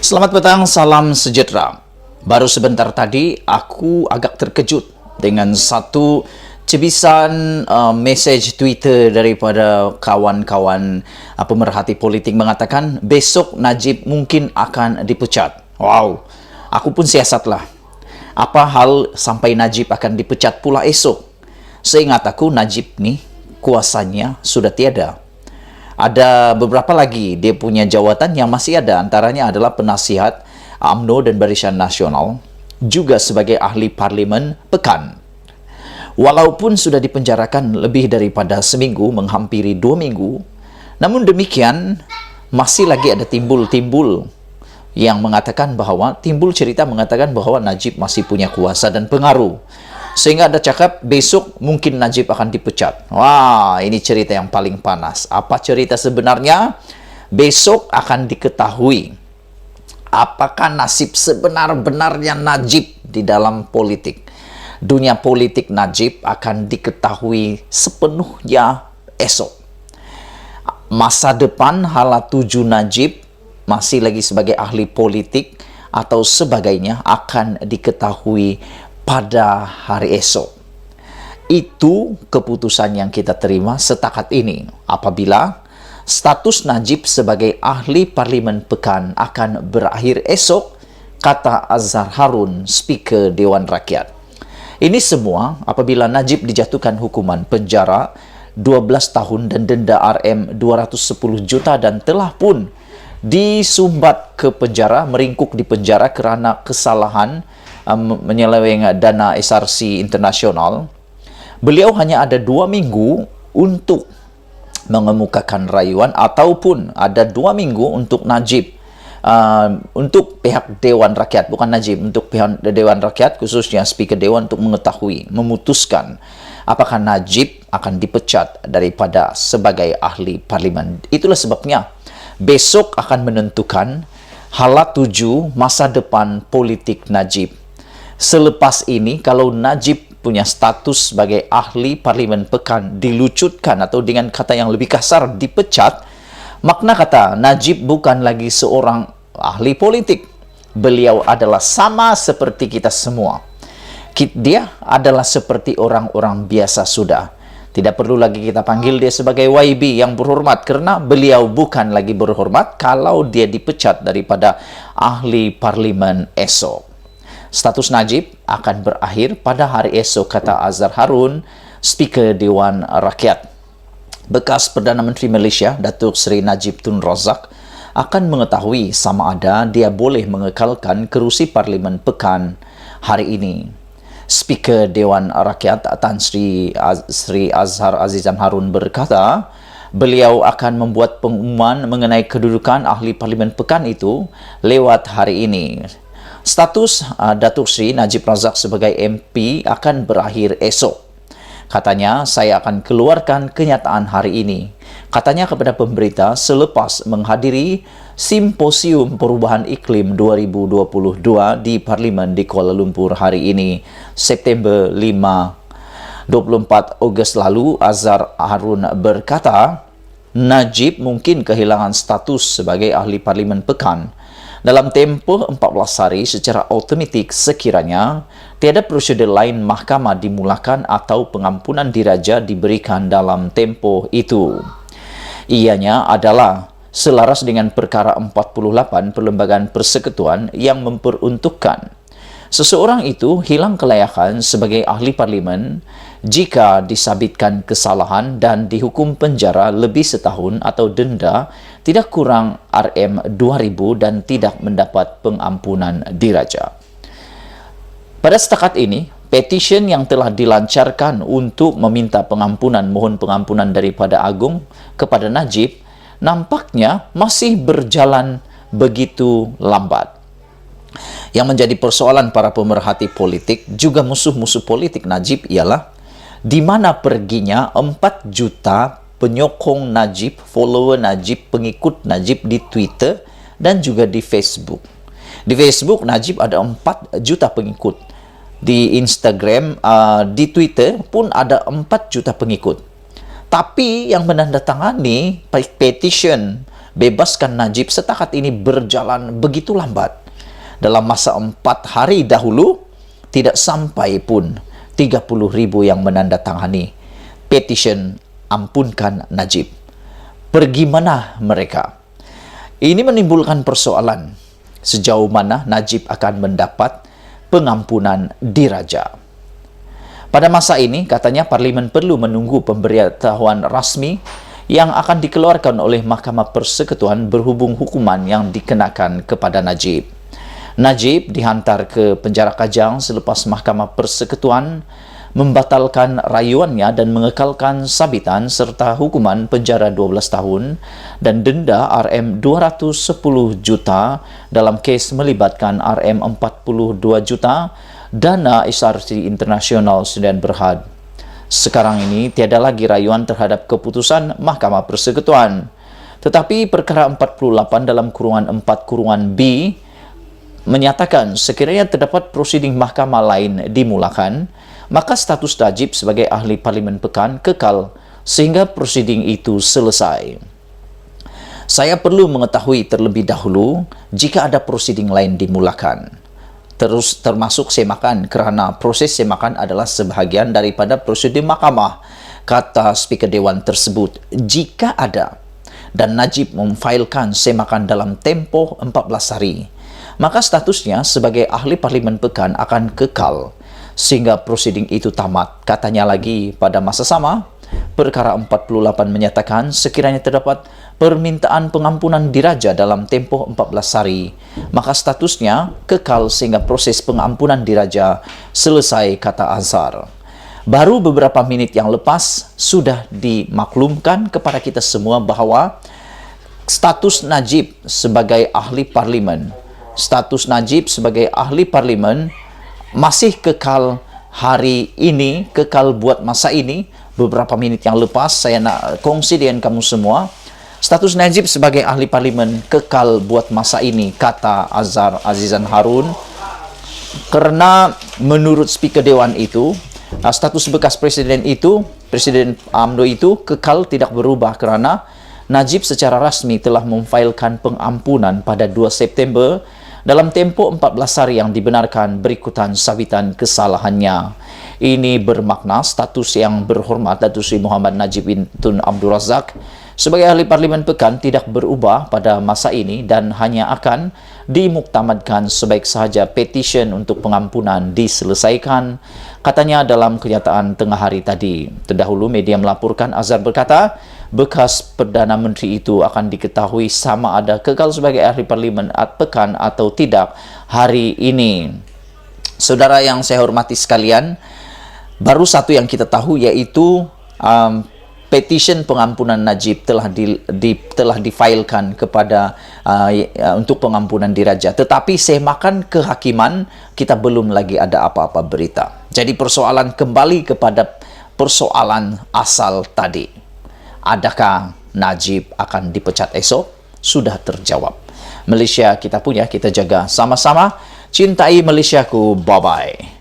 Selamat petang, salam sejahtera. Baru sebentar tadi aku agak terkejut dengan satu cebisan message Twitter daripada kawan-kawan pemerhati politik mengatakan besok Najib mungkin akan dipecat. Wow, aku pun siasatlah. Apa hal sampai Najib akan dipecat pula esok? Seingat aku Najib nih kuasanya sudah tiada. Ada beberapa lagi dia punya jawatan yang masih ada, antaranya adalah penasihat UMNO dan Barisan Nasional, juga sebagai ahli parlimen pekan. Walaupun sudah dipenjarakan lebih daripada seminggu, menghampiri 2 minggu, namun demikian masih lagi ada timbul yang mengatakan bahwa, cerita mengatakan bahwa Najib masih punya kuasa dan pengaruh. Sehingga ada cakap besok mungkin Najib akan dipecat. Wah, ini cerita yang paling panas. Apa cerita sebenarnya? Besok akan diketahui apakah nasib sebenar-benarnya Najib di dalam politik. Dunia politik Najib akan diketahui sepenuhnya esok. Masa depan hala tuju Najib masih lagi sebagai ahli politik atau sebagainya akan diketahui pada hari esok. Itu keputusan yang kita terima setakat ini. Apabila status Najib sebagai ahli parlimen pekan akan berakhir esok, kata Azhar Harun, Speaker Dewan Rakyat. Ini semua apabila Najib dijatuhkan hukuman penjara 12 tahun dan denda Rm210 juta dan telah pun disumbat ke penjara, meringkuk di penjara kerana kesalahan menyeleweng dana SRC internasional. Beliau hanya ada 2 minggu untuk mengemukakan rayuan, ataupun ada 2 minggu untuk Najib, untuk pihak Dewan Rakyat, bukan Najib, untuk pihak Dewan Rakyat, khususnya Speaker Dewan, untuk mengetahui, memutuskan apakah Najib akan dipecat daripada sebagai ahli parlimen. Itulah sebabnya besok akan menentukan hala tuju masa depan politik Najib. Selepas ini, kalau Najib punya status sebagai ahli parlimen pekan dilucutkan, atau dengan kata yang lebih kasar dipecat, makna kata Najib bukan lagi seorang ahli politik. Beliau adalah sama seperti kita semua. Dia adalah seperti orang-orang biasa sudah. Tidak perlu lagi kita panggil dia sebagai YB yang berhormat, karena beliau bukan lagi berhormat kalau dia dipecat daripada ahli parlimen esok. Status Najib akan berakhir pada hari esok, kata Azhar Harun, Speaker Dewan Rakyat. Bekas Perdana Menteri Malaysia, Datuk Seri Najib Tun Razak, akan mengetahui sama ada dia boleh mengekalkan kerusi parlimen pekan hari ini. Speaker Dewan Rakyat Tan Sri Azhar Azizan Harun berkata, beliau akan membuat pengumuman mengenai kedudukan ahli parlimen pekan itu lewat hari ini. Status Datuk Seri Najib Razak sebagai MP akan berakhir esok. Katanya, saya akan keluarkan kenyataan hari ini. Katanya kepada pemberita selepas menghadiri Simposium Perubahan Iklim 2022 di Parlimen di Kuala Lumpur hari ini, September 5. 24 Ogos lalu, Azhar Harun berkata, Najib mungkin kehilangan status sebagai ahli parlimen pekan dalam tempoh 14 hari secara automatik sekiranya tiada prosedur lain mahkamah dimulakan atau pengampunan diraja diberikan dalam tempoh itu. Ianya adalah selaras dengan perkara 48 Perlembagaan Persekutuan yang memperuntukkan seseorang itu hilang kelayakan sebagai ahli parlimen jika disabitkan kesalahan dan dihukum penjara lebih setahun atau denda tidak kurang Rm2,000 dan tidak mendapat pengampunan diraja. Pada setakat ini, petisyen yang telah dilancarkan untuk meminta pengampunan, mohon pengampunan daripada Agung kepada Najib, nampaknya masih berjalan begitu lambat. Yang menjadi persoalan para pemerhati politik, juga musuh-musuh politik Najib ialah di mana perginya 4 juta penyokong Najib, follower Najib, pengikut Najib di Twitter dan juga di Facebook. Di Facebook, Najib ada 4 juta pengikut. Di Instagram, di Twitter pun ada 4 juta pengikut. Tapi yang menandatangani petition bebaskan Najib setakat ini berjalan begitu lambat. Dalam masa 4 hari dahulu, tidak sampai pun 30,000 yang menandatangani petition ampunkan Najib. Pergi mana mereka? Ini menimbulkan persoalan sejauh mana Najib akan mendapat pengampunan diraja. Pada masa ini, katanya Parlimen perlu menunggu pemberitahuan rasmi yang akan dikeluarkan oleh Mahkamah Persekutuan berhubung hukuman yang dikenakan kepada Najib. Najib dihantar ke penjara Kajang selepas Mahkamah Persekutuan membatalkan rayuannya dan mengekalkan sabitan serta hukuman penjara 12 tahun dan denda RM210 juta dalam kes melibatkan RM42 juta dana SRC Internasional Sudan Berhad. Sekarang ini tiada lagi rayuan terhadap keputusan Mahkamah Persekutuan. Tetapi perkara 48 dalam kurungan 4 kurungan B menyatakan sekiranya terdapat prosiding mahkamah lain dimulakan, maka status Najib sebagai ahli Parlimen Pekan kekal sehingga prosiding itu selesai. Saya perlu mengetahui terlebih dahulu jika ada prosiding lain dimulakan. Termasuk semakan kerana proses semakan adalah sebahagian daripada prosedur mahkamah, kata Speaker Dewan tersebut. Jika ada dan Najib memfailkan semakan dalam tempoh 14 hari, maka statusnya sebagai ahli Parlimen Pekan akan kekal sehingga prosiding itu tamat. Katanya lagi pada masa sama, perkara 48 menyatakan sekiranya terdapat permintaan pengampunan diraja dalam tempoh 14 hari, maka statusnya kekal sehingga proses pengampunan diraja selesai, kata Azhar. Baru beberapa menit yang lepas sudah dimaklumkan kepada kita semua bahawa status Najib sebagai ahli parlimen, masih kekal hari ini, kekal buat masa ini. Beberapa menit yang lepas saya nak kongsi dengan kamu semua, status Najib sebagai ahli parlimen kekal buat masa ini, kata Azhar Azizan Harun. Kerana menurut Speaker Dewan itu, status bekas Presiden UMNO itu kekal tidak berubah kerana Najib secara rasmi telah memfailkan pengampunan pada 2 September dalam tempoh 14 hari yang dibenarkan berikutan sabitan kesalahannya. Ini bermakna status yang berhormat Datuk Seri Muhammad Najib bin Tun Abdul Razak sebagai ahli Parlimen Pekan tidak berubah pada masa ini dan hanya akan dimuktamadkan sebaik sahaja petition untuk pengampunan diselesaikan, katanya dalam kenyataan tengah hari tadi. Terdahulu media melaporkan Azhar berkata bekas Perdana Menteri itu akan diketahui sama ada kekal sebagai ahli Parlimen Pekan atau tidak hari ini. Saudara yang saya hormati sekalian, baru satu yang kita tahu iaitu petition pengampunan Najib telah difailkan kepada untuk pengampunan diraja. Tetapi semakan kehakiman kita belum lagi ada apa-apa berita. Jadi persoalan kembali kepada persoalan asal tadi. Adakah Najib akan dipecat esok? Sudah terjawab. Malaysia kita punya, kita jaga sama-sama. Cintai Malaysiaku. Bye-bye.